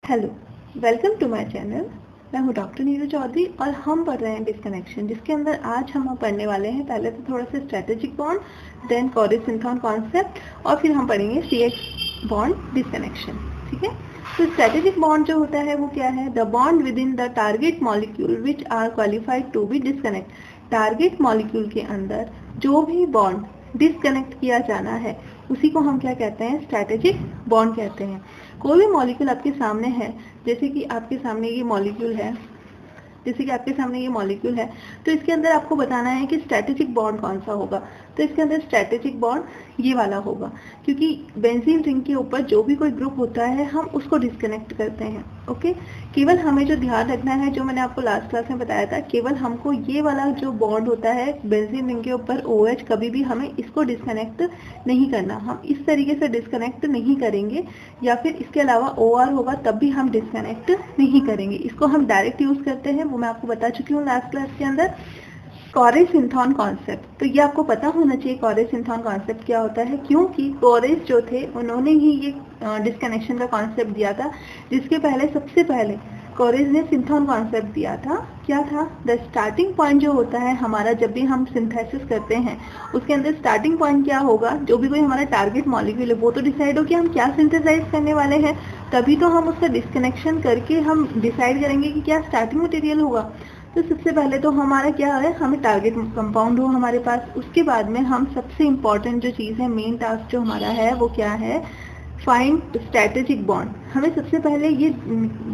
Hello, welcome to my channel. मैं हूँ doctor Neeru Chaudhary और हम पढ़ रहे हैं डिस्कनेक्शन, जिसके अंदर आज हम पढ़ने वाले हैं पहले तो थोड़ा सा स्ट्रेटेजिक बॉन्ड, देन कोरिस सिंथान कॉन्सेप्ट और फिर हम पढ़ेंगे CX बॉन्ड डिस्कनेक्शन। ठीक है, तो स्ट्रेटेजिक बॉन्ड जो होता है वो क्या है? The bond within the target molecule which are qualified to be disconnect. Target molecule के अंदर जो भी बॉन्ड डिस्कनेक्ट किया जाना है उसी को हम क्या कहते हैं? स्ट्रेटेजिक बॉन्ड कहते हैं। कोई भी मॉलिक्यूल आपके सामने है, जैसे कि आपके सामने ये मॉलिक्यूल है, तो इसके अंदर आपको बताना है कि स्ट्रेटेजिक बॉन्ड कौन सा होगा। तो इसके अंदर स्ट्रेटेजिक बॉन्ड ये वाला होगा, क्योंकि बेंजीन रिंग के ऊपर जो भी कोई ग्रुप होता है हम उसको डिस्कनेक्ट करते हैं। ओके, केवल हमें जो ध्यान रखना है, जो मैंने आपको लास्ट क्लास में बताया था, केवल हमको ये वाला जो बॉन्ड होता है बेंजीन रिंग के ऊपर OH, कभी भी हमें इसको डिस्कनेक्ट नहीं करना। हम इस तरीके से डिस्कनेक्ट नहीं करेंगे, या फिर इसके अलावा OR होगा तब भी हम डिस्कनेक्ट नहीं करेंगे। इसको हम डायरेक्ट यूज करते हैं, वो मैं आपको बता चुकी हूँ लास्ट क्लास के अंदर। कोरिस सिंथान कॉन्सेप्ट, तो ये आपको पता होना चाहिए कोरिस सिंथान कॉन्सेप्ट क्या होता है, क्योंकि कोरिस जो थे उन्होंने ही ये डिस्कनेक्शन का कॉन्सेप्ट दिया था, जिसके पहले सबसे पहले कोरिस ने सिंथान कॉन्सेप्ट दिया था। क्या था? द स्टार्टिंग पॉइंट जो होता है हमारा, जब भी हम सिंथेसिस करते हैं उसके अंदर स्टार्टिंग पॉइंट क्या होगा? जो भी कोई हमारा टारगेट मॉलिक्यूल है वो तो डिसाइड हो कि हम क्या सिंथेसाइज करने वाले हैं, तभी तो हम उसका डिस्कनेक्शन करके हम डिसाइड करेंगे कि क्या स्टार्टिंग मटेरियल होगा। तो सबसे पहले तो हमारा क्या है, हमें टारगेट कंपाउंड हो हमारे पास। उसके बाद में हम सबसे इम्पॉर्टेंट जो चीज़ है, मेन टास्क जो हमारा है वो क्या है? Find strategic bond. हमें सबसे पहले ये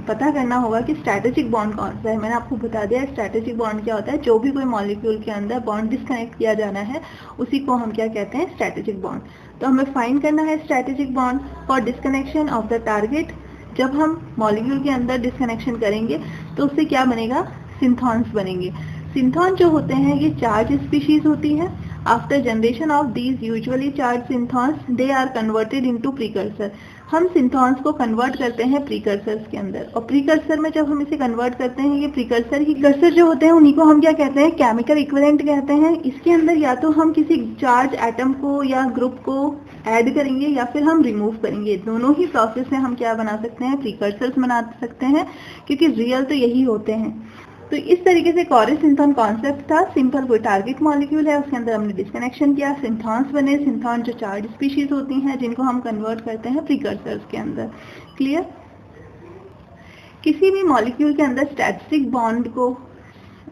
पता करना होगा कि स्ट्रेटेजिक बॉन्ड कौन सा है। मैंने आपको बता दिया स्ट्रेटेजिक बॉन्ड क्या होता है। जो भी कोई मॉलिक्यूल के अंदर बॉन्ड डिस्कनेक्ट किया जाना है उसी को हम क्या कहते हैं? Strategic bond. तो हमें फाइंड करना है strategic bond for disconnection of the target. जब हम मॉलिक्यूल के अंदर डिस्कनेक्शन करेंगे तो उससे क्या बनेगा? सिंथॉन्स बनेंगे। सिंथॉन जो होते हैं ये चार्ज स्पीशीज होती है। After generation of these usually charge synthons, they are converted into precursor. हम सिंथॉन्स को कन्वर्ट करते हैं प्रीकर्सर्स के अंदर, और प्रीकर्सर में जब हम इसे कन्वर्ट करते हैं, ये प्रीकर्सर जो होते हैं उन्हीं को हम क्या कहते हैं? केमिकल इक्विवेलेंट कहते हैं। इसके अंदर या तो हम किसी चार्ज एटम को या ग्रुप को ऐड करेंगे या फिर हम रिमूव करेंगे। दोनों ही प्रोसेस से हम क्या बना सकते हैं? प्रीकर्सर्स बना सकते हैं, क्योंकि रियल तो यही होते हैं। तो इस तरीके से कोरिस सिंथान कॉन्सेप्ट था। सिंपल कोई टारगेट मॉलिक्यूल है, उसके अंदर हमने डिस्कनेक्शन किया, सिंथॉन्स बने। सिंथॉन जो चार्ज स्पीशीज होती हैं जिनको हम कन्वर्ट करते हैं प्रीकर्सर्स के अंदर। क्लियर? किसी भी मॉलिक्यूल के अंदर स्ट्रेटेजिक बॉन्ड को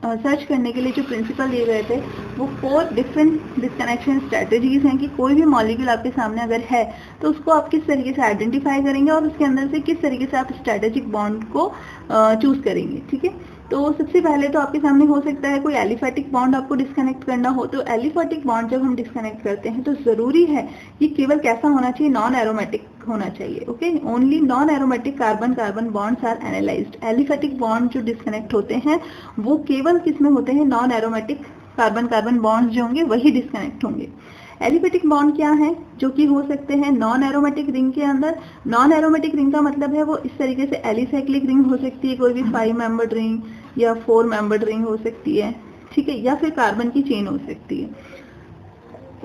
सर्च करने के लिए जो प्रिंसिपल दिए गए थे वो 4 डिफरेंट डिस्कनेक्शन स्ट्रेटेजीज हैं, कि कोई भी मॉलिक्यूल आपके सामने अगर है तो उसको आप किस तरीके से आइडेंटिफाई करेंगे और उसके अंदर से किस तरीके से आप स्ट्रेटेजिक बॉन्ड को चूज करेंगे। ठीक है, तो सबसे पहले तो आपके सामने हो सकता है कोई एलिफेटिक बॉन्ड आपको डिस्कनेक्ट करना हो। तो एलिफेटिक बॉन्ड जब हम डिस्कनेक्ट करते हैं तो जरूरी है ये केवल कैसा होना चाहिए? नॉन एरोमेटिक होना चाहिए। Okay, only non aromatic carbon carbon bonds are analysed. Aliphatic bond जो डिस्कनेक्ट होते हैं वो केवल किसमें होते हैं? Non aromatic carbon carbon bonds जो होंगे वही डिस्कनेक्ट होंगे। एलिफेटिक बॉन्ड क्या है? जो कि हो सकते हैं नॉन एरोमेटिक रिंग के अंदर। नॉन एरोमेटिक रिंग का मतलब है वो इस तरीके से एलिसाइक्लिक रिंग हो सकती है, कोई भी 5 मेंबर्ड रिंग या 4 मेंबर्ड रिंग हो सकती है। ठीक है, या फिर कार्बन की चेन हो सकती है।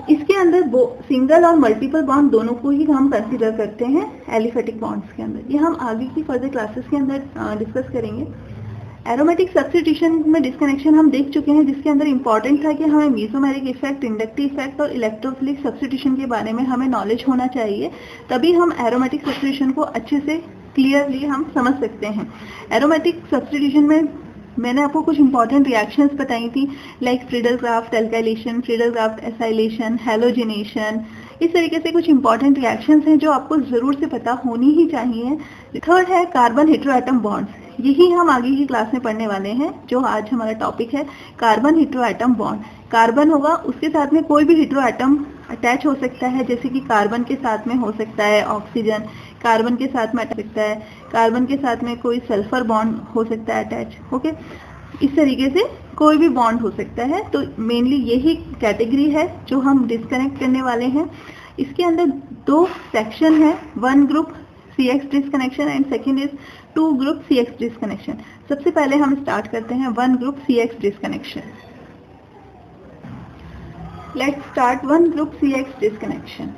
इसके अंदर वो सिंगल और मल्टीपल बॉन्ड दोनों को ही हम कंसीडर करते हैं एलिफेटिक बॉन्ड्स के अंदर। ये हम आगे की फर्दर क्लासेस के अंदर डिस्कस करेंगे। एरोमेटिक सब्स्टिट्यूशन में डिस्कनेक्शन हम देख चुके हैं, जिसके अंदर इंपॉर्टेंट था कि हमें मेसोमेरिक इफेक्ट, इंडक्टिव इफेक्ट और इलेक्ट्रोफिलिक सब्स्टिट्यूशन के बारे में हमें नॉलेज होना चाहिए, तभी हम एरोमेटिक सब्स्टिट्यूशन को अच्छे से क्लियरली हम समझ सकते हैं। एरोमेटिक सब्स्टिट्यूशन में मैंने आपको कुछ इंपॉर्टेंट रिएक्शंस बताई थी, like Friedel-Crafts alkylation, Friedel-Crafts acylation, halogenation. इस तरीके से कुछ इंपॉर्टेंट रिएक्शंस हैं जो आपको जरूर से पता होनी ही चाहिए। थर्ड है कार्बन हेटेरोएटम बॉन्ड्स। यही हम आगे की क्लास में पढ़ने वाले हैं। जो आज हमारा टॉपिक है कार्बन हेटेरोएटम बॉन्ड। कार्बन होगा, उसके साथ में कोई भी हेटेरोएटम अटैच हो सकता है, जैसे कि कार्बन के साथ में हो सकता है ऑक्सीजन, कार्बन के साथ में अटैच सकता है, कार्बन के साथ में कोई सल्फर बॉन्ड हो सकता है अटैच। ओके, इस तरीके से कोई भी बॉन्ड हो सकता है। तो मेनली यही कैटेगरी है जो हम डिस्कनेक्ट करने वाले हैं। इसके अंदर 2 सेक्शन है, 1 group CX disconnection and second is 2 group CX disconnection. सबसे पहले हम स्टार्ट करते हैं 1 group CX disconnection. Let's start 1 group CX disconnection.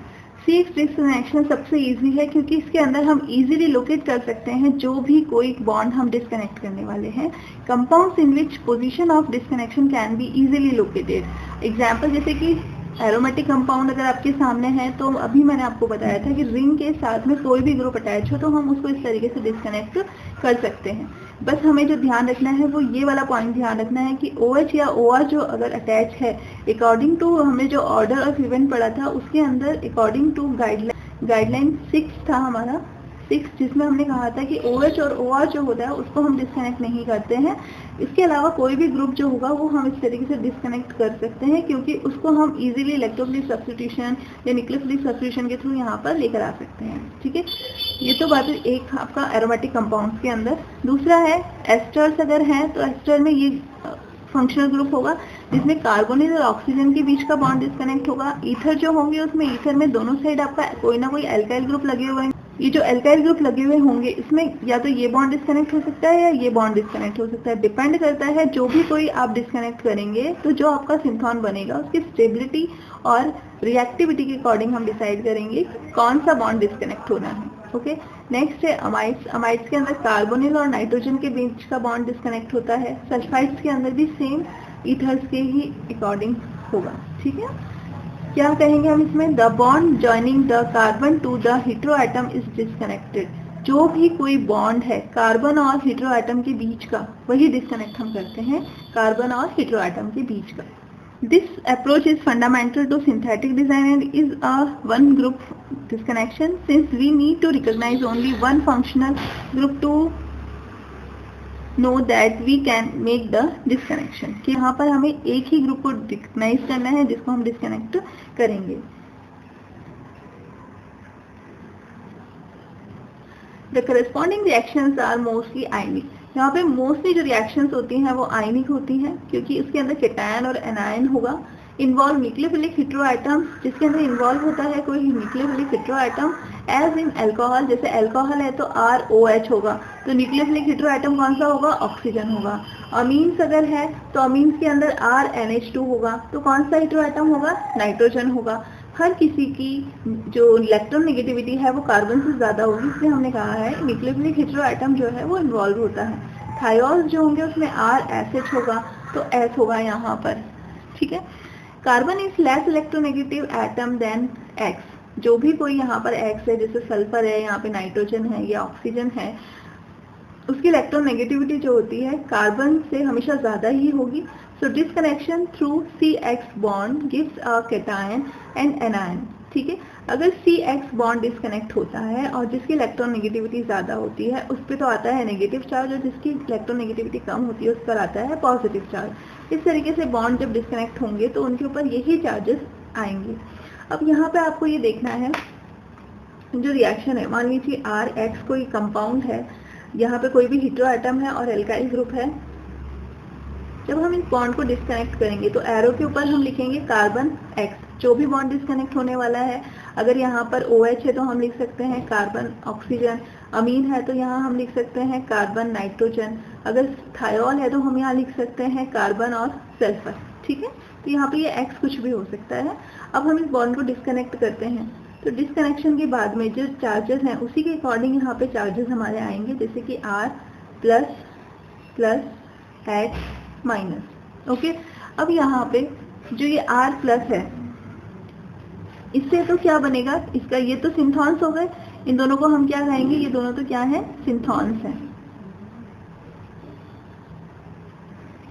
C6 disconnection सबसे इजी है क्योंकि इसके अंदर हम इजीली लोकेट कर सकते हैं जो भी कोई बॉन्ड हम डिस्कनेक्ट करने वाले हैं। Compounds in which position of disconnection can be easily located. Example जैसे कि एरोमेटिक कंपाउंड अगर आपके सामने है तो अभी मैंने आपको बताया था कि रिंग के साथ में कोई भी ग्रुप अटैच हो तो हम उसको इस तरीके से डिस्कनेक्ट कर सकते हैं। बस हमें जो ध्यान रखना है वो ये वाला पॉइंट ध्यान रखना है कि OH या OR जो अगर अटैच है अकॉर्डिंग टू हमने जो ऑर्डर ऑफ इवेंट पढ़ा था उसके अंदर अकॉर्डिंग टू गाइडलाइन 6 था हमारा 6, जिसमें हमने कहा था कि OH और OR जो होता है उसको हम डिस्कनेक्ट नहीं करते हैं। इसके अलावा कोई भी ग्रुप जो होगा वो हम इस तरीके से डिस्कनेक्ट कर सकते हैं क्योंकि उसको हम इजीली इलेक्ट्रोफिलिक सब्स्टिट्यूशन या न्यूक्लियोफिलिक सब्स्टिट्यूशन के थ्रू यहाँ पर लेकर आ सकते हैं। ठीक है, ये तो बात है एक आपका एरोमेटिक कंपाउंड्स के अंदर। दूसरा है एस्टर्स अगर हैं तो एस्टर में ये फंक्शनल ग्रुप होगा जिसमें कार्बोनिल और ऑक्सीजन के बीच का बॉन्ड डिस्कनेक्ट होगा। ईथर जो होंगे उसमें ईथर में दोनों साइड आपका कोई ना कोई एल्काइल ग्रुप लगे हुए हैं। ये जो एल्काइल ग्रुप लगे हुए होंगे इसमें या तो ये बॉन्ड डिस्कनेक्ट हो सकता है या ये बॉन्ड डिस्कनेक्ट हो सकता है, डिपेंड करता है जो भी कोई आप डिस्कनेक्ट करेंगे तो जो आपका सिंथॉन बनेगा उसकी स्टेबिलिटी और रिएक्टिविटी के अकॉर्डिंग हम डिसाइड करेंगे कौन सा बॉन्ड डिस्कनेक्ट होना है। ओके, नेक्स्ट है अमाइड्स। अमाइड्स के अंदर कार्बोनिल और नाइट्रोजन के बीच का बॉन्ड डिस्कनेक्ट होता है। सल्फाइड्स के अंदर भी सेम ईथर्स के ही अकॉर्डिंग होगा। ठीक है, क्या कहेंगे हम इसमें, the bond joining the carbon to the heteroatom is disconnected. जो भी कोई बॉन्ड है कार्बन और हीटेरो एटम के बीच का वही डिस्कनेक्ट हम करते हैं, कार्बन और हीटेरो एटम के बीच का। This approach is fundamental to synthetic design and is a one group disconnection since we need to recognize only one functional group to know that we can make the disconnection। कि यहाँ पर हमें एक ही group को recognise करना है जिसको हम डिस्कनेक्ट करेंगे। The corresponding reactions are mostly ionic। यहाँ पे मोस्टली जो रिएक्शंस होती हैं वो आयनिक होती हैं क्योंकि इसके अंदर केटायन और एनायन होगा। इन्वॉल्व न्यूक्लियोफिलिक हेटेरोएटम, जिसके अंदर इन्वॉल्व होता है कोई nucleophilic heteroatom. As in alcohol, जैसे अल्कोहल है तो ROH होगा तो न्यूक्लियोफिलिक हेटेरोएटम कौन सा होगा, ऑक्सीजन होगा। अमीन्स अगर है तो अमीन्स के अंदर RNH2 होगा तो कौन सा हेटेरोएटम होगा, नाइट्रोजन होगा। हर किसी की जो इलेक्ट्रॉन नेगेटिविटी है वो कार्बन से ज्यादा होगी, इसलिए हमने कहा है न्यूक्लियोफिलिक हेटेरोएटम जो है वो इन्वॉल्व होता है। थायोल्स जो होंगे उसमें RSH होगा तो S होगा यहाँ पर। ठीक है, carbon is less electronegative atom than X। जो भी कोई यहाँ पर X है, जैसे सल्फर है, यहाँ पे नाइट्रोजन है या ऑक्सीजन है, उसकी इलेक्ट्रॉन नेगेटिविटी जो होती है कार्बन से हमेशा ज्यादा ही होगी। So disconnection through CX bond gives a cation and anion. ठीक है, अगर CX बॉन्ड डिस्कनेक्ट होता है और जिसकी इलेक्ट्रॉन नेगेटिविटी ज्यादा होती है उस पर तो आता है नेगेटिव चार्ज और जिसकी इलेक्ट्रॉन नेगेटिविटी कम होती है उस पर आता है पॉजिटिव चार्ज। इस तरीके से बॉन्ड जब डिस्कनेक्ट होंगे तो उनके ऊपर यही चार्जेस आएंगे। अब यहाँ पे आपको ये देखना है जो रिएक्शन है, मान लीजिए RX कोई कंपाउंड है, यहाँ पे कोई भी हीटेरो एटम है और एल्काइल ग्रुप है। जब हम इस बॉन्ड को डिस्कनेक्ट करेंगे तो एरो के ऊपर हम लिखेंगे कार्बन X, जो भी बॉन्ड डिस्कनेक्ट होने वाला है। अगर यहाँ पर OH है तो हम लिख सकते हैं कार्बन ऑक्सीजन, अमीन है तो यहाँ हम लिख सकते हैं कार्बन नाइट्रोजन, अगर थायोल है तो हम यहाँ लिख सकते हैं कार्बन और सल्फर। ठीक है, तो यहाँ पे ये X कुछ भी हो सकता है। अब हम इस बॉन्ड को डिस्कनेक्ट करते हैं तो डिस्कनेक्शन के बाद में जो चार्जेस हैं उसी के अकॉर्डिंग यहाँ पे चार्जेस हमारे आएंगे, जैसे कि R plus plus H minus. Okay, अब यहाँ पे जो ये R प्लस है इससे तो क्या बनेगा, इसका ये तो सिंथॉन्स हो गए, इन दोनों को हम क्या कहेंगे, ये दोनों तो क्या है, सिंथॉन्स है।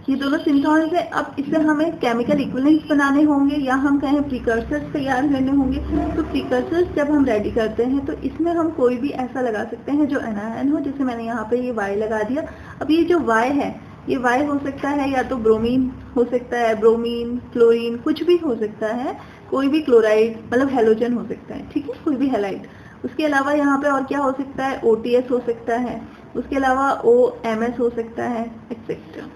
ये दोनों सिंथॉन्स है। अब इससे हमें केमिकल इक्विवेलेंट्स बनाने होंगे या हम कहें प्रीकर्सर्स तैयार करने होंगे। तो प्रीकर्सर्स जब हम रेडी करते हैं तो इसमें हम कोई भी ऐसा लगा सकते हैं जो एनायन हो, जैसे मैंने यहाँ पे ये Y लगा दिया। अब ये जो Y है ये Y हो सकता है या तो ब्रोमीन हो सकता है, ब्रोमीन, क्लोरीन, कुछ भी हो सकता है, कोई भी क्लोराइड मतलब हेलोजन हो सकता है। ठीक है, कोई भी हेलाइड। उसके अलावा यहाँ पे और क्या हो सकता है, OTS हो सकता है, उसके अलावा OMS हो सकता है, एक्सेट्रा।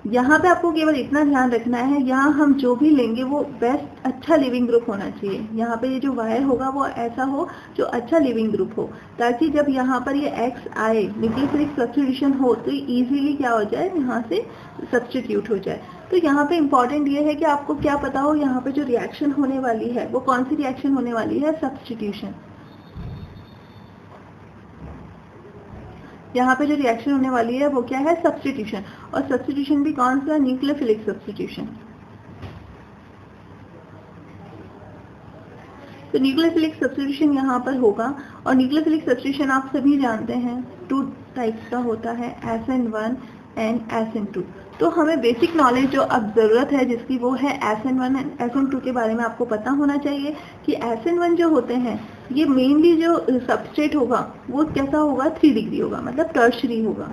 यहाँ पे आपको केवल इतना ध्यान रखना है, यहाँ हम जो भी लेंगे वो बेस्ट अच्छा लिविंग ग्रुप होना चाहिए। यहाँ पे ये जो Y होगा वो ऐसा हो जो अच्छा लिविंग ग्रुप हो, ताकि जब यहाँ पर ये X आए, न्यूक्लियोफिलिक सब्स्टिट्यूशन हो तो इजीली क्या हो जाए, यहाँ से सब्स्टिट्यूट हो जाए। तो यहाँ पे इम्पोर्टेंट ये है कि आपको क्या पता हो यहाँ पे जो रिएक्शन होने वाली है वो कौन सी रिएक्शन होने वाली है, सब्स्टिट्यूशन। यहाँ पे जो रिएक्शन होने वाली है वो क्या है, सब्स्टिट्यूशन। और सब्स्टिट्यूशन भी कौन सा, न्यूक्लियोफिलिक सब्स्टिट्यूशन। तो न्यूक्लियोफिलिक सब्स्टिट्यूशन यहाँ पर होगा। और न्यूक्लियोफिलिक सब्स्टिट्यूशन आप सभी जानते हैं 2 टाइप्स का होता है, SN1 एंड SN2। तो हमें बेसिक नॉलेज जो अब ज़रूरत है जिसकी वो है SN1 एंड SN2 के बारे में आपको पता होना चाहिए कि SN1 जो होते हैं ये मेनली जो सबस्ट्रेट होगा वो कैसा होगा, 3 डिग्री होगा, मतलब टर्शरी होगा।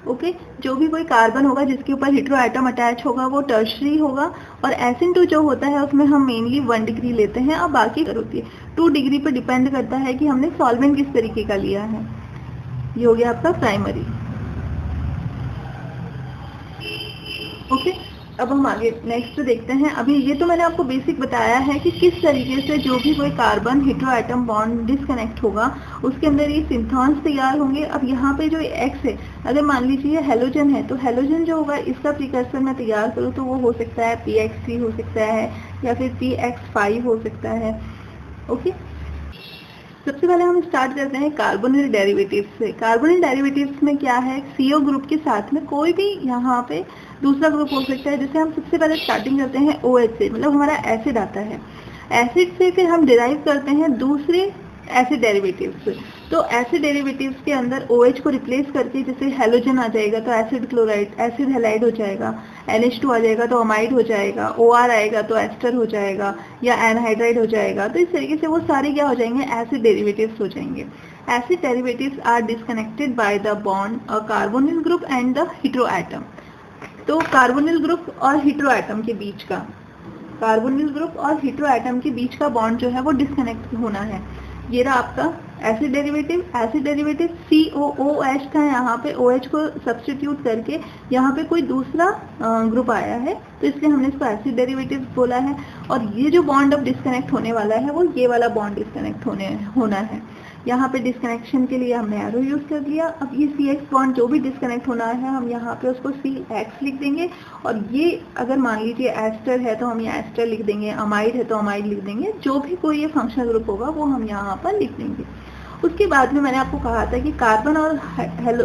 ओके, जो भी कोई कार्बन होगा जिसके ऊपर हेटेरो एटम अटैच होगा वो टर्शरी होगा। और SN2 जो होता है उसमें हम मेनली 1 डिग्री लेते हैं और बाकी होती है 2 डिग्री पर डिपेंड करता है कि हमने सॉल्वेंट किस तरीके का लिया है। ये हो गया आपका प्राइमरी। ओके, अब हम आगे नेक्स्ट देखते हैं। अभी ये तो मैंने आपको बेसिक बताया है कि किस तरीके से जो भी कोई carbon hetero atom bond disconnect होगा उसके अंदर ये सिंथॉन्स तैयार होंगे। अब यहाँ पे जो X है, अगर मान लीजिए हेलोजन है तो हेलोजन जो होगा इसका प्रिकर्सर मैं तैयार करूँ तो वो हो सकता है PX3 हो सकता है या फिर PX5 हो सकता है। ओके, सबसे पहले हम स्टार्ट करते हैं कार्बोनिल डेरिवेटिव्स से। कार्बोनिल डेरिवेटिव्स में क्या है, CO ग्रुप के साथ में कोई भी यहाँ पे दूसरा ग्रुप हो सकता है। जैसे हम सबसे पहले स्टार्टिंग करते हैं OH से, मतलब हमारा एसिड आता है। एसिड से फिर हम डिराइव करते हैं दूसरे एसिड डेरिवेटिव्स। तो एसिड डेरिवेटिव्स के अंदर OH को रिप्लेस करके जैसे हेलोजन आ जाएगा तो एसिड क्लोराइड, एसिड हैलाइड हो जाएगा। NH2 आ जाएगा तो अमाइड हो जाएगा। OR आएगा तो एस्टर हो जाएगा या एनहाइड्राइड हो जाएगा। तो इस तरीके से वो सारे क्या हो जाएंगे, एसिड डेरिवेटिव्स हो जाएंगे। Acid derivatives are disconnected by the bond a carbonyl group and the hetero atom. तो कार्बोनिल ग्रुप और हेटेरो एटम के बीच का, कार्बोनिल ग्रुप और हेटेरो एटम के बीच का बॉन्ड जो है वो डिस्कनेक्ट होना है। ये रहा आपका acid derivative. Acid derivative COOH था, यहाँ पे OH को सब्स्टिट्यूट करके यहाँ पे कोई दूसरा ग्रुप आया है तो इसलिए हमने इसको एसिड डेरिवेटिव बोला है। और ये जो बॉन्ड अब डिस्कनेक्ट होने वाला है वो ये वाला बॉन्ड डिस्कनेक्ट होना है। यहाँ पे डिस्कनेक्शन के लिए हमने एरो यूज कर लिया। अब ये CX बॉन्ड जो भी डिस्कनेक्ट होना है हम यहाँ पे उसको CX लिख देंगे। और ये अगर मान लीजिए एस्टर है तो हम यहाँ एस्टर लिख देंगे, अमाइड है तो अमाइड लिख देंगे। जो भी कोई ये फंक्शनल ग्रुप होगा वो हम यहाँ पर लिख देंगे। उसके बाद में मैंने आपको कहा था कि कार्बन और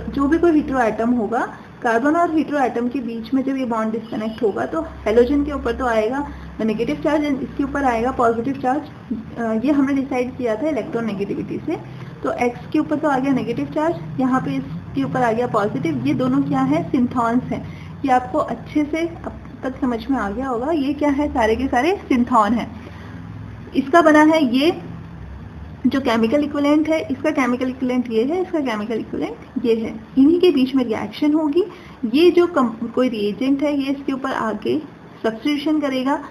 जो भी कोई हेटेरो एटम होगा, कार्बन और हेटेरो एटम के बीच में जब ये बॉन्ड डिस्कनेक्ट होगा तो हेलोजन के ऊपर तो आएगा नेगेटिव चार्ज एंड इसके ऊपर आएगा पॉजिटिव चार्ज। ये हमने डिसाइड किया था इलेक्ट्रॉन नेगेटिविटी से। तो X के ऊपर तो आ गया नेगेटिव चार्ज, यहाँ पे इसके ऊपर आ गया पॉजिटिव। ये दोनों क्या है, सिंथॉन्स है। ये आपको अच्छे से अब तक समझ में आ गया होगा। ये क्या है, सारे के सारे सिंथॉन है। इसका बना है ये जो केमिकल इक्विवेलेंट है, इसका केमिकल इक्विवेलेंट ये है, इसका केमिकल इक्विवेलेंट ये है। इन्हीं के बीच में रिएक्शन होगी। ये जो कोई रिएजेंट है ये इसके ऊपर आगे सब्स्टिट्यूशन करेगा।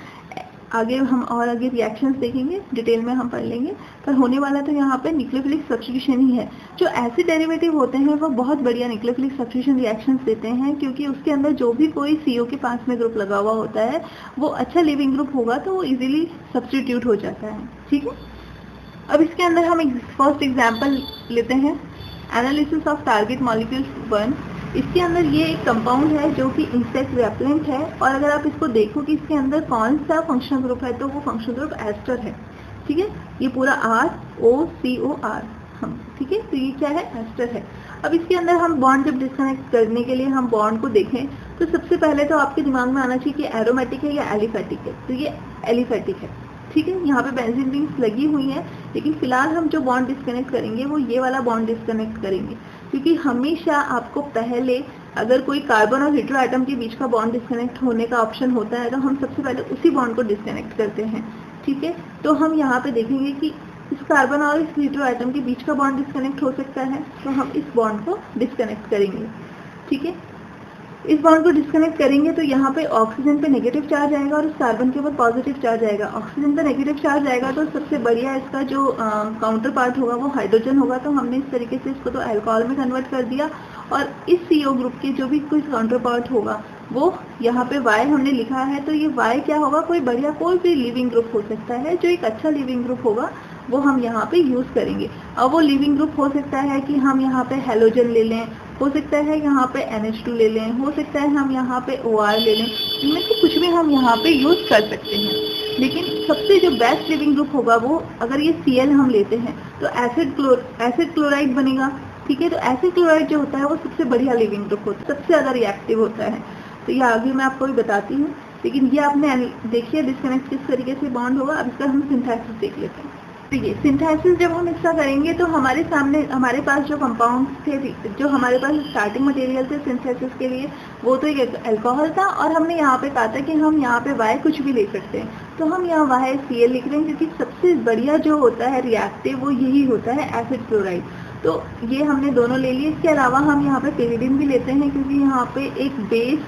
आगे हम और आगे रिएक्शंस देखेंगे, डिटेल में हम पढ़ लेंगे। पर होने वाला तो यहाँ पे न्यूक्लियोफिलिक सब्स्टिट्यूशन ही है। जो एसिड डेरिवेटिव होते हैं वो बहुत बढ़िया न्यूक्लियोफिलिक सब्स्टिट्यूशन रिएक्शंस देते हैं, क्योंकि उसके अंदर जो भी कोई CO के पास में ग्रुप लगा हुआ होता है वो अच्छा लिविंग ग्रुप होगा तो वो इजीली सब्स्टिट्यूट हो जाता है। ठीक है, अब इसके अंदर हम एक फर्स्ट एग्जांपल लेते हैं, एनालिसिस ऑफ टारगेट मॉलिक्यूल्स 1। इसके अंदर ये एक कंपाउंड है जो कि इंसेक्ट रेपेलेंट है। और अगर आप इसको देखो कि इसके अंदर कौन सा फंक्शनल ग्रुप है तो वो फंक्शनल ग्रुप एस्टर है। ठीक है, ये पूरा ROCOR हम, ठीक है, तो ये क्या है, एस्टर है। अब इसके अंदर हम बॉन्ड जब डिस्कनेक्ट करने के लिए हम बॉन्ड को देखें तो सबसे पहले तो आपके दिमाग में आना चाहिए कि एरोमेटिक है या एलिफेटिक है। तो ये एलिफेटिक है। ठीक है, यहाँ पे बेंजीन रिंग्स लगी हुई हैं, लेकिन फिलहाल हम जो बॉन्ड डिस्कनेक्ट करेंगे वो ये वाला बॉन्ड डिस्कनेक्ट करेंगे। क्योंकि हमेशा आपको पहले अगर कोई कार्बन और हेटेरो एटम के बीच का बॉन्ड डिस्कनेक्ट होने का ऑप्शन होता है तो हम सबसे पहले उसी बॉन्ड को डिस्कनेक्ट करते हैं। ठीक है, तो हम यहाँ पे देखेंगे कि इस कार्बन और इस हेटेरो एटम के बीच का बॉन्ड डिस्कनेक्ट हो सकता है तो हम इस बॉन्ड को डिस्कनेक्ट करेंगे। ठीक है, इस बॉन्ड को डिस्कनेक्ट करेंगे तो यहाँ पे ऑक्सीजन पे नेगेटिव चार्ज आएगा और इस कार्बन के ऊपर पॉजिटिव चार्ज आएगा। ऑक्सीजन पे नेगेटिव चार्ज आएगा तो सबसे बढ़िया इसका जो काउंटर पार्ट होगा वो हाइड्रोजन होगा। तो हमने इस तरीके से इसको तो अल्कोहल में कन्वर्ट कर दिया। और इस CO ग्रुप के जो भी कोई काउंटर पार्ट होगा वो यहाँ पे Y हमने लिखा है। तो ये Y क्या होगा, कोई बढ़िया कोई भी लिविंग ग्रुप हो सकता है। जो एक अच्छा लिविंग ग्रुप होगा वो हम यहाँ पे यूज करेंगे। अब वो लिविंग ग्रुप हो सकता है कि हम यहाँ पे हेलोजन ले लें, हो सकता है यहाँ पे NH2 ले लें, हो सकता है हम यहाँ पे OR ले लें, इनमें से कुछ भी हम यहाँ पे यूज कर सकते हैं। लेकिन सबसे जो बेस्ट लिविंग ग्रुप होगा वो, अगर ये Cl हम लेते हैं तो एसिड क्लोराइड बनेगा। ठीक है, तो एसिड क्लोराइड जो होता है वो सबसे बढ़िया लिविंग ग्रुप होता है, सबसे ज़्यादा रिएक्टिव होता है। तो ये आगे मैं आपको भी बताती हूँ, लेकिन ये आपने देखिए डिस्कनेक्ट किस तरीके से बॉन्ड होगा। अब इसका हम सिंथेसिस देख लेते हैं। तो ये सिंथेसिस जब हम इसका करेंगे तो हमारे सामने हमारे पास जो कंपाउंड थे, जो हमारे पास स्टार्टिंग मटेरियल थे सिंथेसिस के लिए, वो तो एक अल्कोहल था, और हमने यहाँ पे कहा था कि हम यहाँ पे Y कुछ भी ले सकते हैं। तो हम यहाँ YCl लिख रहे हैं, क्योंकि सबसे बढ़िया जो होता है रिएक्टिव वो यही होता है, एसिड क्लोराइड। तो ये हमने दोनों ले लिए। इसके अलावा हम यहाँ पे pyridine भी लेते हैं, क्योंकि यहाँ पे एक बेस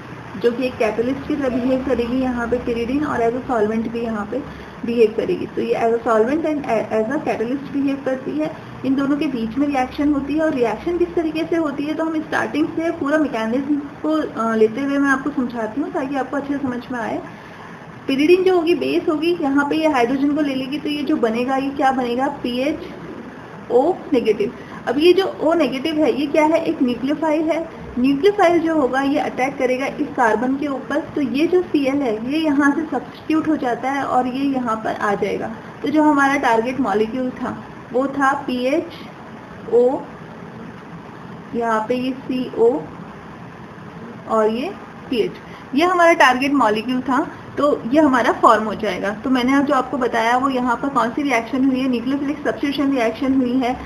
जो कि एक कैटलिस्ट की तरह बिहेव करेगी यहाँ पे pyridine, और एज अ सॉल्वेंट भी यहाँ पे बिहेव करेगी। तो ये as a solvent and as a catalyst behave करती है। इन दोनों के बीच में रिएक्शन होती है, और रिएक्शन किस तरीके से होती है तो हम स्टार्टिंग से पूरा मैकेनिज्म को लेते हुए मैं आपको समझाती हूँ, ताकि आपको अच्छे से समझ में आए। pyridine जो होगी बेस होगी, यहाँ पे ये हाइड्रोजन को ले लेगी, तो ये जो बनेगा ये क्या बनेगा, PHO नेगेटिव। अब ये जो O नेगेटिव है ये क्या है, एक न्यूक्लियोफाइल है। न्यूक्लियोफाइल जो होगा ये अटैक करेगा इस कार्बन के ऊपर, तो ये जो Cl है ये यहाँ से सब्स्टिट्यूट हो जाता है और ये यहाँ पर आ जाएगा। तो जो हमारा टारगेट मॉलिक्यूल था वो था PHO, यहाँ पे ये CO और ये PH, ये हमारा टारगेट मॉलिक्यूल था। तो ये हमारा फॉर्म हो जाएगा। तो मैंने अब जो आपको बताया वो यहाँ पर कौन सी रिएक्शन हुई है, न्यूक्लियोफिलिक सब्स्टिट्यूशन रिएक्शन हुई है।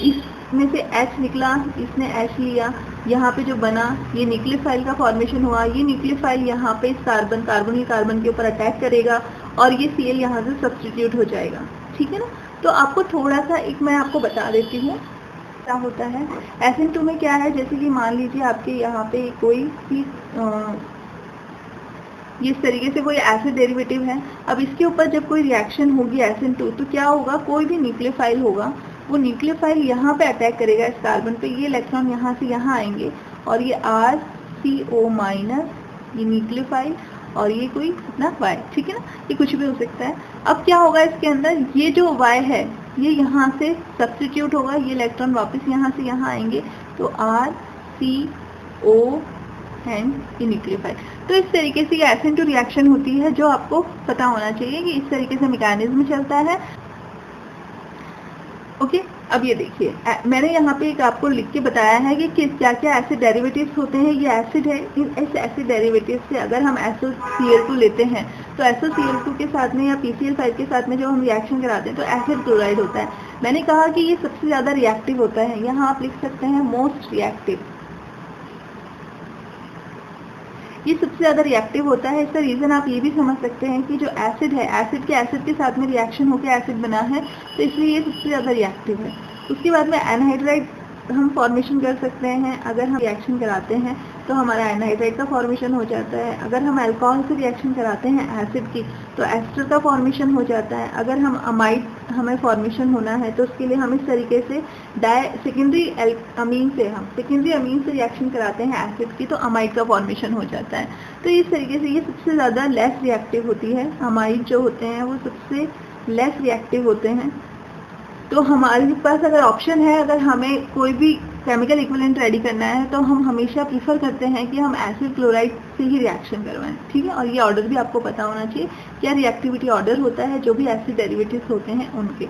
इसमें से H निकला, इसने H लिया, यहाँ पे जो बना ये न्यूक्लियोफाइल का फॉर्मेशन हुआ। ये न्यूक्लियोफाइल यहाँ पे इस कार्बन के ऊपर अटैक करेगा और ये Cl यहाँ से सब्स्टिट्यूट हो जाएगा। ठीक है ना। तो आपको थोड़ा सा एक मैं आपको बता देती हूँ क्या होता है। SN2 में क्या है, जैसे कि मान लीजिए आपके यहाँ पे कोई भी इस तरीके से कोई एसिड डेरिवेटिव है। अब इसके ऊपर जब कोई रिएक्शन होगी SN2, तो क्या होगा, कोई भी न्यूक्लियोफाइल होगा, वो न्यूक्लियोफाइल यहाँ पे अटैक करेगा इस कार्बन पे। ये इलेक्ट्रॉन यहाँ से यहाँ आएंगे और ये RCO माइनस, ये न्यूक्लियोफाइल, और ये कोई अपना Y। ठीक है ना, ये कुछ भी हो सकता है। अब क्या होगा इसके अंदर, ये जो Y है ये यहाँ से सब्स्टिट्यूट होगा, ये इलेक्ट्रॉन वापस यहाँ से यहाँ आएंगे, तो RCO एंड ये न्यूक्लियोफाइल। तो इस तरीके से ये SN2 रिएक्शन होती है, जो आपको पता होना चाहिए कि इस तरीके से मैकेनिज्म चलता है। ओके, अब ये देखिए मैंने यहाँ पे एक आपको लिख के बताया है कि क्या क्या एसिड डेरिवेटिव्स होते हैं। ये एसिड है, इस एसिड डेरिवेटिव से अगर हम SOCl2 लेते हैं तो SOCl2 के साथ में या PCl5 के साथ में जो हम रिएक्शन कराते हैं तो एसिड क्लोराइड होता है। मैंने कहा कि ये सबसे ज़्यादा रिएक्टिव होता है, यहाँ आप लिख सकते हैं मोस्ट रिएक्टिव। ये सबसे ज़्यादा रिएक्टिव होता है। इसका रीज़न आप ये भी समझ सकते हैं कि जो एसिड है, एसिड के साथ में रिएक्शन होकर एसिड बना है, तो इसलिए ये सबसे ज़्यादा रिएक्टिव है। उसके बाद में एनहाइड्राइड हम फॉर्मेशन कर सकते हैं। अगर हम रिएक्शन कराते हैं तो हमारा एनहाइड्राइड का फॉर्मेशन हो जाता है। अगर हम अल्कोहल से रिएक्शन कराते हैं एसिड की, तो एस्टर का फॉर्मेशन हो जाता है। अगर हम अमाइड हमें फॉर्मेशन होना है तो उसके लिए हम इस तरीके से सेकेंडरी अमीन से रिएक्शन कराते हैं एसिड की, तो अमाइड का फॉर्मेशन हो जाता है। तो इस तरीके से ये सबसे ज़्यादा लेस रिएक्टिव होती है। अमाइड जो होते हैं वो सबसे लेस रिएक्टिव होते हैं। तो हमारे पास अगर ऑप्शन है, अगर हमें कोई भी केमिकल इक्विवेलेंट रेडी करना है तो हम हमेशा प्रीफर करते हैं कि हम एसिड क्लोराइड से ही रिएक्शन करवाएं। ठीक है, और ये ऑर्डर भी आपको पता होना चाहिए, क्या रिएक्टिविटी ऑर्डर होता है जो भी एसिड डेरिवेटिव्स होते हैं उनके।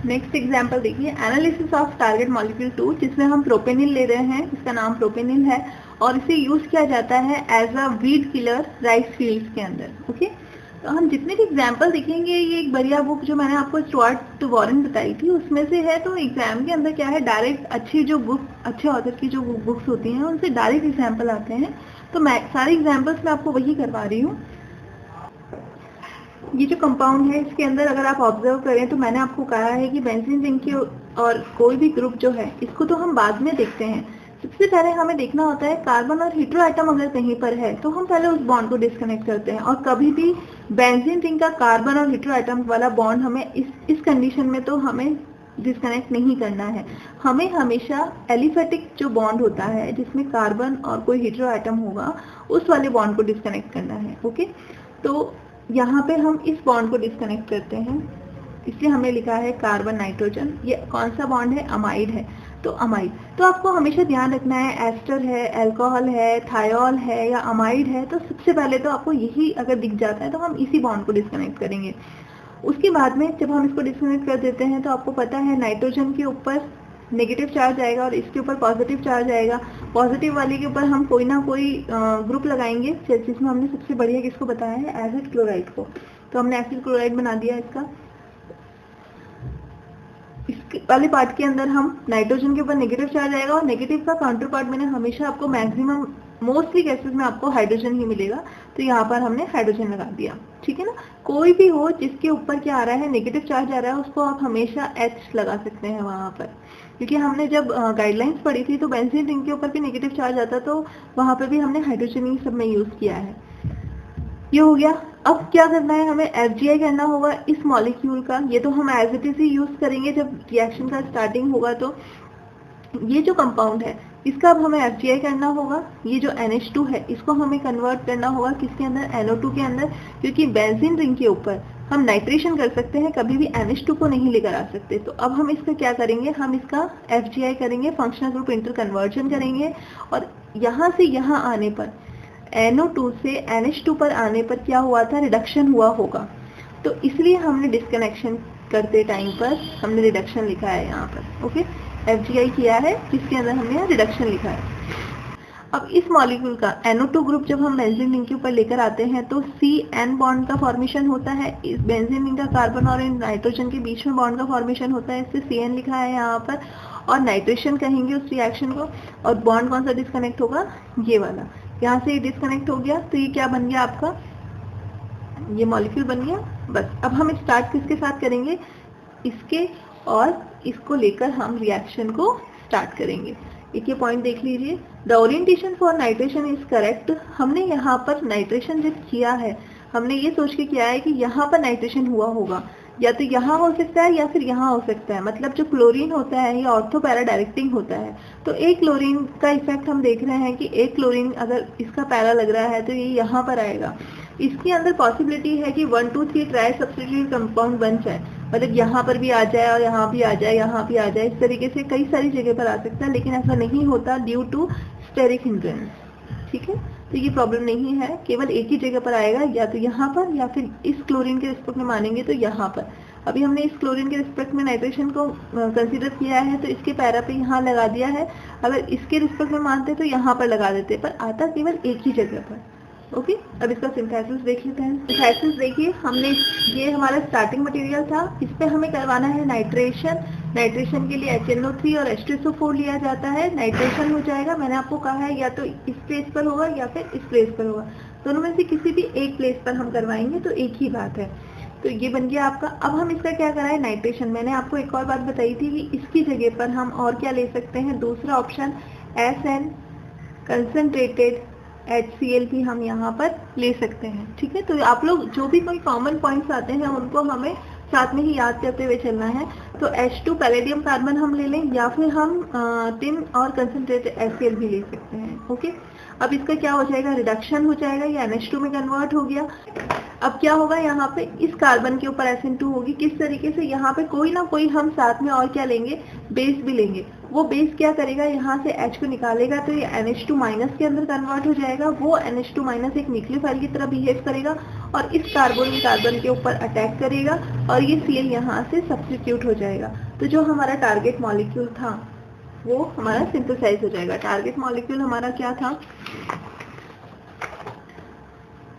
नेक्स्ट एग्जाम्पल देखिए, एनालिसिस ऑफ टारगेट मॉलिक्यूल 2, जिसमें हम प्रोपेनिल ले रहे हैं। इसका नाम प्रोपेनिल है और इसे यूज किया जाता है as a weed killer rice fields के अंदर। ओके, तो हम जितने भी एग्जाम्पल देखेंगे, ये एक बढ़िया बुक जो मैंने आपको स्टुअर्ट वॉरेन बताई थी उसमें से है। तो एग्जाम के अंदर क्या है, डायरेक्ट अच्छे ऑथर की जो बुक्स होती हैं उनसे डायरेक्ट एग्जाम्पल आते हैं। तो मैं सारे एग्जाम्पल्स मैं आपको वही करवा रही हूँ। ये जो कंपाउंड है इसके अंदर अगर आप ऑब्जर्व करें तो मैंने आपको कहा है कि बेंजीन रिंग की और कोई भी ग्रुप जो है इसको तो हम बाद में देखते हैं। सबसे पहले हमें देखना होता है कार्बन और हेटेरो एटम अगर कहीं पर है तो हम पहले उस बॉन्ड को डिस्कनेक्ट करते हैं। और कभी भी बेंजीन रिंग का कार्बन और हेटेरो एटम वाला बॉन्ड हमें इस कंडीशन में तो हमें डिस्कनेक्ट नहीं करना है। हमें हमेशा एलिफेटिक जो बॉन्ड होता है जिसमें कार्बन और कोई हेटेरो एटम होगा उस वाले बॉन्ड को डिस्कनेक्ट करना है। ओके, तो यहाँ पे हम इस बॉन्ड को डिस्कनेक्ट करते हैं इसलिए हमने लिखा है कार्बन नाइट्रोजन। ये कौन सा बॉन्ड है, अमाइड है, तो अमाइड। तो आपको हमेशा ध्यान रखना है एस्टर है, अल्कोहल है, थायोल है या अमाइड है, तो सबसे पहले तो आपको यही अगर दिख जाता है तो हम इसी बॉन्ड को डिस्कनेक्ट करेंगे। उसके बाद में जब हम इसको डिस्कनेक्ट कर देते हैं तो आपको पता है नाइट्रोजन के ऊपर नेगेटिव चार्ज आएगा और इसके ऊपर पॉजिटिव चार्ज आएगा। पॉजिटिव वाले के ऊपर हम कोई ना कोई ग्रुप लगाएंगे, जिसमें हमने सबसे बढ़िया किसको बताया है, एसिड क्लोराइड को। तो हमने एसिड क्लोराइड बना दिया इसका। इसके वाले पार्ट के अंदर हम नाइट्रोजन के ऊपर नेगेटिव चार्ज आएगा और नेगेटिव का काउंटर पार्ट मैंने हमेशा आपको मैक्सिमम मोस्टली केसेस में आपको हाइड्रोजन ही मिलेगा, तो यहाँ पर हमने हाइड्रोजन लगा दिया, ठीक है ना। कोई भी हो जिसके ऊपर क्या आ रहा है, नेगेटिव चार्ज आ रहा है, उसको आप हमेशा H लगा सकते हैं वहां पर, क्योंकि हमने जब गाइडलाइंस पढ़ी थी तो बेंजीन रिंग के ऊपर भी नेगेटिव चार्ज आता तो वहां पर भी हमने हाइड्रोजन ही सब में यूज किया है। ये हो गया। अब क्या करना है, हमें FGI करना होगा इस मॉलिक्यूल का। ये तो हम एज इट इज ही यूज करेंगे जब रिएक्शन का स्टार्टिंग होगा। तो ये जो कंपाउंड है इसका अब हमें FGI करना होगा। ये जो NH2 है इसको हमें कन्वर्ट करना होगा किसके अंदर, NO2 के अंदर, क्योंकि बेंजीन रिंग के ऊपर हम नाइट्रेशन कर सकते हैं, कभी भी NH2 को नहीं लेकर आ सकते। तो अब हम इसका क्या करेंगे, हम इसका FGI करेंगे, फंक्शनल ग्रुप इंटर कन्वर्जन करेंगे, और यहाँ से यहाँ आने पर NO2 से NH2 पर आने पर क्या हुआ था, रिडक्शन हुआ होगा। तो इसलिए हमने डिस्कनेक्शन करते टाइम पर हमने रिडक्शन लिखा है यहाँ पर, ओके। FGI किया है जिसके अंदर हमने यहाँ रिडक्शन लिखा है। अब इस मॉलिक्यूल का NO2 ग्रुप जब हम बेंजीन रिंग के ऊपर लेकर आते हैं तो CN बॉन्ड का फॉर्मेशन होता है। इस बेंजीन रिंग का कार्बन और नाइट्रोजन के बीच में बॉन्ड का फॉर्मेशन होता है, इससे CN लिखा है यहाँ पर, और नाइट्रेशन कहेंगे उस रिएक्शन को। और बॉन्ड कौन सा डिस्कनेक्ट होगा, ये वाला। यहाँ से डिस्कनेक्ट हो गया तो ये क्या बन गया आपका, ये मॉलिक्यूल बन गया। बस अब हम स्टार्ट किसके साथ करेंगे, इसके, और इसको लेकर हम रिएक्शन को स्टार्ट करेंगे। एक ये पॉइंट देख लीजिए, the orientation for nitration is correct. हमने यहाँ पर नाइट्रेशन जब किया है, हमने ये सोच के किया है कि यहाँ पर नाइट्रेशन हुआ होगा, या तो यहाँ हो सकता है या फिर यहाँ हो सकता है। मतलब जो क्लोरीन होता है ये ऑर्थो पैरा डायरेक्टिंग होता है, तो एक क्लोरीन का इफेक्ट हम देख रहे हैं कि एक क्लोरीन अगर इसका पैरा लग रहा है तो ये यहाँ पर आएगा। इसके अंदर पॉसिबिलिटी है कि 1 2 3 ट्राई सब्स्टिट्यूट कंपाउंड बन जाए, मतलब यहाँ पर भी आ जाए और यहाँ भी आ जाए, यहाँ भी आ जाए, इस तरीके से कई सारी जगह पर आ सकता है, लेकिन ऐसा नहीं होता ड्यू टू स्टेरिक हिंड्रेंस, ठीक है। तो ये प्रॉब्लम नहीं है, केवल एक ही जगह पर आएगा, या तो यहाँ पर या फिर इस क्लोरीन के रिस्पेक्ट में मानेंगे तो यहाँ पर। अभी हमने इस क्लोरीन के रिस्पेक्ट में नाइट्रेशन को कंसीडर किया है तो इसके पैरा पे यहाँ लगा दिया है। अगर इसके रिस्पेक्ट में मानते तो यहाँ पर लगा देते, पर आता केवल एक ही जगह पर, ओके। अब इसका सिंथेसिस देख लेते हैं। सिंथेसिस देखिए, हमने ये हमारा स्टार्टिंग मटेरियल था, इस पे हमें करवाना है नाइट्रेशन। नाइट्रेशन के लिए HNO3 और H2SO4 लिया जाता है, नाइट्रेशन हो जाएगा। मैंने आपको कहा है या तो इस प्लेस पर होगा या फिर इस प्लेस पर होगा, दोनों में से किसी भी एक प्लेस पर हम करवाएंगे तो एक ही बात है। तो ये बन गया आपका। अब हम इसका क्या कराएं, नाइट्रेशन। मैंने आपको एक और बात बताई थी कि इसकी जगह पर हम और क्या ले सकते हैं, दूसरा ऑप्शन SN कंसंट्रेटेड HCl भी हम यहाँ पर ले सकते हैं, ठीक है। तो आप लोग जो भी कोई कॉमन पॉइंट्स आते हैं उनको हमें साथ में ही याद करते हुए चलना है। तो H2 पैलेडियम कार्बन हम ले लें, या फिर हम टिन और कंसंट्रेटेड HCl भी ले सकते हैं, ओके। अब इसका क्या हो जाएगा, रिडक्शन हो जाएगा, ये NH2 में कन्वर्ट हो गया। अब क्या होगा, यहाँ पे इस कार्बन के ऊपर SN2 होगी। किस तरीके से, यहाँ पे कोई ना कोई हम साथ में और क्या लेंगे, बेस भी लेंगे। वो बेस क्या करेगा, यहाँ से H को निकालेगा तो ये NH2 माइनस के अंदर कन्वर्ट हो जाएगा। वो NH2 माइनस एक न्यूक्लियोफाइल की तरह बिहेव करेगा और इस कार्बन के ऊपर अटैक करेगा और ये Cl यहाँ से सब्स्टिट्यूट हो जाएगा। तो जो हमारा टारगेट मॉलिक्यूल था वो हमारा सिंथेसाइज हो जाएगा। टारगेट मॉलिक्यूल हमारा क्या था,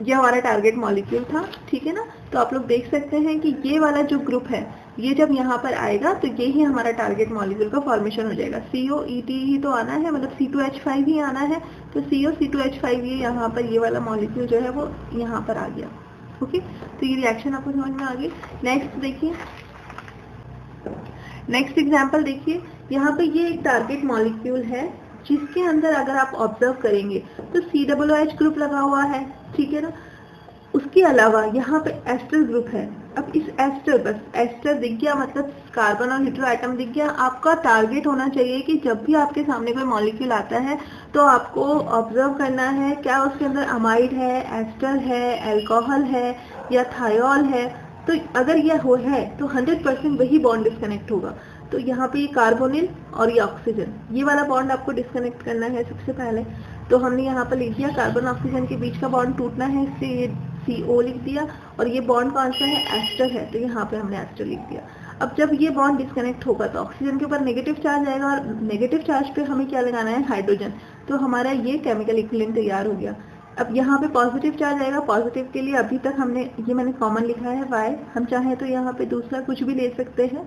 ये हमारा टारगेट मॉलिक्यूल था, ठीक है ना। तो आप लोग देख सकते हैं कि ये वाला जो ग्रुप है ये जब यहाँ पर आएगा तो ये ही हमारा टारगेट मॉलिक्यूल का फॉर्मेशन हो जाएगा। COET ही तो आना है, मतलब C2H5 ही आना है। तो CO C2H5 ये यहाँ पर ये वाला मॉलिक्यूल जो है वो यहाँ पर आ गया, ओके। तो ये रिएक्शन आपको समझ में आ गई। नेक्स्ट देखिए, नेक्स्ट एग्जाम्पल देखिए। यहाँ पे ये एक टारगेट मॉलिक्यूल है जिसके अंदर अगर आप ऑब्जर्व करेंगे तो COOH ग्रुप लगा हुआ है, ठीक है ना। उसके अलावा यहाँ पे एस्टर ग्रुप है। अब इस एस्टर, बस एस्टर दिख गया मतलब कार्बन और हेटेरो एटम दिख गया। आपका टारगेट होना चाहिए कि जब भी आपके सामने कोई मॉलिक्यूल आता है तो आपको ऑब्जर्व करना है क्या उसके अंदर अमाइड है, एस्टर है, अल्कोहल है या थायोल है। तो अगर ये हो है तो 100% वही बॉन्ड डिस्कनेक्ट होगा। तो यहाँ पे ये कार्बोनिल और ये ऑक्सीजन, ये वाला बॉन्ड आपको डिस्कनेक्ट करना है सबसे पहले। तो हमने यहाँ पर लिख दिया कार्बन ऑक्सीजन के बीच का बॉन्ड टूटना है, इससे ये CO लिख दिया, और ये बॉन्ड कौन सा है, एस्टर है, तो यहाँ पे हमने एस्टर लिख दिया। अब जब ये बॉन्ड डिस्कनेक्ट होगा तो ऑक्सीजन के ऊपर नेगेटिव चार्ज आएगा, और नेगेटिव चार्ज पे हमें क्या लगाना है, हाइड्रोजन। तो हमारा ये केमिकल इक्विवेलेंट तैयार हो गया। अब यहाँ पे पॉजिटिव चार्ज आएगा, पॉजिटिव के लिए अभी तक हमने ये मैंने कॉमन लिखा है Y, हम चाहें तो यहाँ पे दूसरा कुछ भी ले सकते हैं,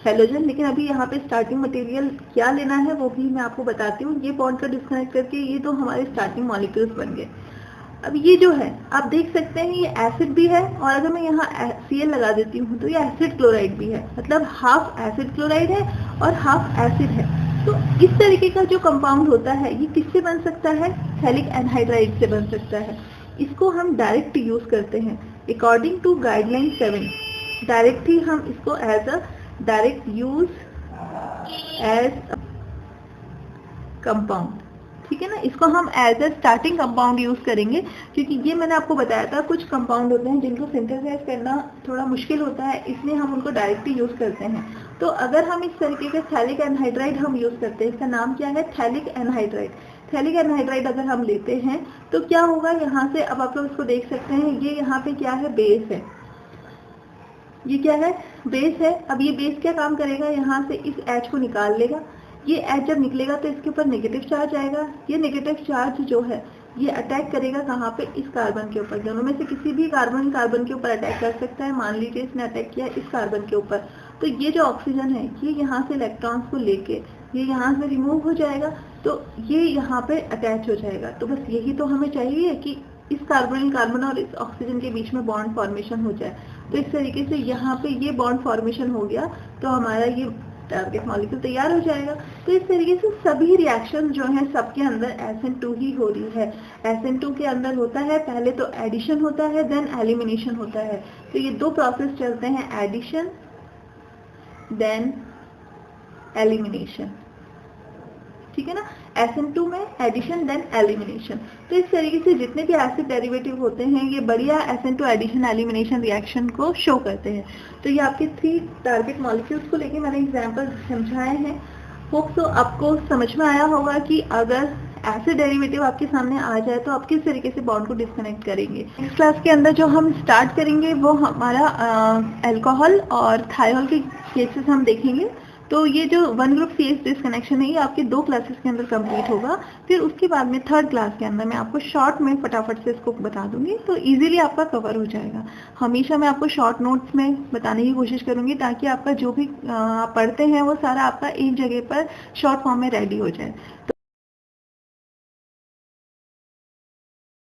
हेलोजन। लेकिन अभी यहाँ पे स्टार्टिंग मटेरियल क्या लेना है वो भी मैं आपको बताती हूँ। ये बॉन्ड को डिस्कनेक्ट करके ये तो हमारे स्टार्टिंग मॉलिक्यूल्स बन गए। अब ये जो है आप देख सकते हैं ये एसिड भी है, और अगर मैं यहाँ Cl लगा देती हूँ तो ये एसिड क्लोराइड भी है, मतलब हाफ एसिड क्लोराइड है और हाफ एसिड है। तो इस तरीके का जो कंपाउंड होता है ये किससे बन सकता है, थैलिक एनहाइड्राइड से बन सकता है। इसको हम डायरेक्ट यूज करते हैं अकॉर्डिंग टू गाइडलाइन 7। डायरेक्ट ही हम इसको as a direct use as compound, ठीक है ना। इसको हम as a starting compound use करेंगे, क्योंकि ये मैंने आपको बताया था कुछ कंपाउंड होते हैं जिनको सिंथेसाइज करना थोड़ा मुश्किल होता है, इसलिए हम उनको डायरेक्टली यूज करते हैं। तो अगर हम इस तरीके के थैलिक एनहाइड्राइड हम यूज करते हैं, इसका नाम क्या है, थैलिक एनहाइड्राइड। थैलिक एनहाइड्राइड अगर हम लेते हैं तो क्या होगा, यहाँ से अब आप लोग इसको देख सकते हैं, ये यहाँ पे क्या है, बेस है। ये क्या है, बेस है। अब ये बेस क्या काम करेगा, यहाँ से इस H को निकाल लेगा। ये H जब निकलेगा तो इसके ऊपर नेगेटिव चार्ज आएगा। ये नेगेटिव चार्ज जो है ये अटैक करेगा कहाँ पे, इस कार्बन के ऊपर। दोनों में से किसी भी कार्बन के ऊपर अटैक कर सकता है। मान लीजिए इसने अटैक किया इस कार्बन के ऊपर, तो ये जो ऑक्सीजन है ये यहाँ से इलेक्ट्रॉन्स को लेके ये यहाँ से रिमूव हो जाएगा, तो ये यहाँ पे अटैच हो जाएगा। तो बस यही तो हमें चाहिए कि इस कार्बन और इस ऑक्सीजन के बीच में बॉन्ड फॉर्मेशन हो जाए। तो इस तरीके से यहाँ पे ये बॉन्ड फॉर्मेशन हो गया तो हमारा ये टारगेट मॉलिक्यूल तैयार हो जाएगा। तो इस तरीके से सभी रिएक्शन जो है सबके अंदर SN2 ही हो रही है। SN2 के अंदर होता है पहले तो एडिशन होता है, देन एलिमिनेशन होता है। तो ये दो प्रोसेस चलते हैं, एडिशन देन एलिमिनेशन, ठीक है ना। SN2 में एडिशन देन एलिमिनेशन। तो इस तरीके से जितने भी एसिड डेरिवेटिव होते हैं ये बढ़िया SN2 एडिशन एलिमिनेशन रिएक्शन को शो करते हैं। तो ये आपके 3 टारगेट मॉलिक्यूल्स को लेके मैंने एग्जांपल समझाए हैं। होप सो आपको समझ में आया होगा कि अगर एसिड डेरिवेटिव आपके सामने आ जाए तो आप किस तरीके से बॉन्ड को डिस्कनेक्ट करेंगे। नेक्स्ट क्लास के अंदर जो हम स्टार्ट करेंगे वो हमारा अल्कोहल और थायोल के केसेस हम देखेंगे। तो ये जो 1 ग्रुप CH डिस्कनेक्शन है ये आपके 2 क्लासेस के अंदर कंप्लीट होगा। फिर उसके बाद में 3rd क्लास के अंदर मैं आपको शॉर्ट में फटाफट से इसको बता दूंगी, तो इजीली आपका कवर हो जाएगा। हमेशा मैं आपको शॉर्ट नोट्स में बताने की कोशिश करूंगी ताकि आपका जो भी आप पढ़ते हैं वो सारा आपका एक जगह पर शॉर्ट फॉर्म में रेडी हो जाए।